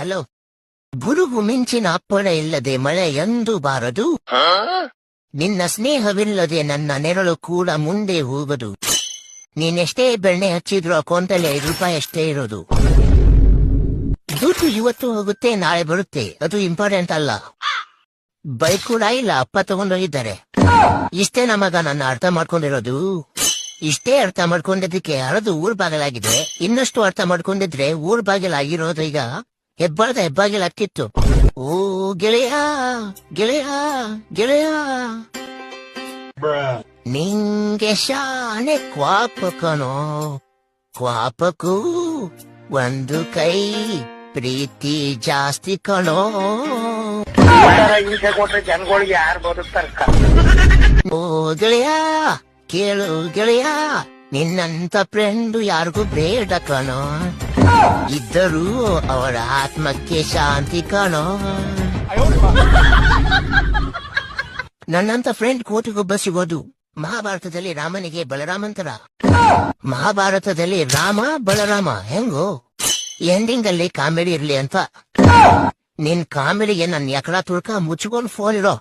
Hello. ಗುರುಗು ಮಿಂಚಿನ ಅಪ್ಪಳ ಇಲ್ಲದೆ ಮಳೆ ಎಂದೂ ಬಾರದು. ನಿನ್ನ ಸ್ನೇಹವಿಲ್ಲದೆ ನನ್ನ ನೆರಳು ಕೂಡ ಮುಂದೆ ಹೋಗದು. ನೀನೆಷ್ಟೇ ಬೆಣ್ಣೆ ಹಚ್ಚಿದ್ರು ಅಕೌಂಟಲ್ಲಿ ₹5 ಅಷ್ಟೇ ಇರೋದು. ದುಡ್ಡು ಇವತ್ತು ಹೋಗುತ್ತೆ, ನಾಳೆ ಬರುತ್ತೆ, ಅದು ಇಂಪಾರ್ಟೆಂಟ್ ಅಲ್ಲ. ಬೈಕ್ ಕೂಡ ಇಲ್ಲ, ಅಪ್ಪ ತಗೊಂಡೋಗಿದ್ದಾರೆ. ಇಷ್ಟೇ ನಮಗ ನನ್ನ ಅರ್ಥ ಮಾಡ್ಕೊಂಡಿರೋದು. ಇಷ್ಟೇ ಅರ್ಥ ಮಾಡ್ಕೊಂಡಿದ್ದಕ್ಕೆ ಹರಿದು ಊರ್ ಬಾಗಿಲಾಗಿದೆ. ಇನ್ನಷ್ಟು ಅರ್ಥ ಮಾಡ್ಕೊಂಡಿದ್ರೆ ಊರ್ ಬಾಗಿಲಾಗಿರೋದು ಈಗ ಹೆಬ್ಬಾಳದ ಹೆಬ್ಬಾಗಿಲಾಗ್ತಿತ್ತು. ಓ ಗೆಳೆಯ ಗೆಳೆಯ ಗೆಳೆಯ, ನಿಂಗೆ ಶಾನೆ ಕ್ವಾಪ ಕಣೋ. ಕ್ವಾಪಕ್ಕೂ ಒಂದು ಕೈ, ಪ್ರೀತಿ ಜಾಸ್ತಿ ಕಣೋ. ಹಿಂಸೆ ಕೊಟ್ರೆ ಜನಗಳಿಗೆ ಯಾರು ಬದುಕ್ತಾರ? ಓ ಗೆಳೆಯ ಕೇಳು ಗೆಳೆಯ, ನಿನ್ನಂತ ಫ್ರೆಂಡು ಯಾರಿಗೂ ಬೇಡ ಕಣೋ. ಇದ್ದರೂ ಅವರ ಆತ್ಮಕ್ಕೆ ಶಾಂತಿ ಕಣೋ. ನನ್ನಂತ ಫ್ರೆಂಡ್ ಕೋಟಿಗೊಬ್ಬ ಸಿಗೋದು. ಮಹಾಭಾರತದಲ್ಲಿ ರಾಮನಿಗೆ ಬಲರಾಮಂತರ. ಮಹಾಭಾರತದಲ್ಲಿ ರಾಮ ಬಲರಾಮ ಹೆಂಗೋ. ಎಂಡಿಂಗ್ ಅಲ್ಲಿ ಕಾಮಿಡಿ ಇರ್ಲಿ ಅಂತ. ನಿನ್ ಕಾಮಿಡಿಗೆ ನನ್ ಎಕಡ ತುಳ್ಕ ಮುಚ್ಕೊಂಡ್ ಫೋನ್ ಇರೋ.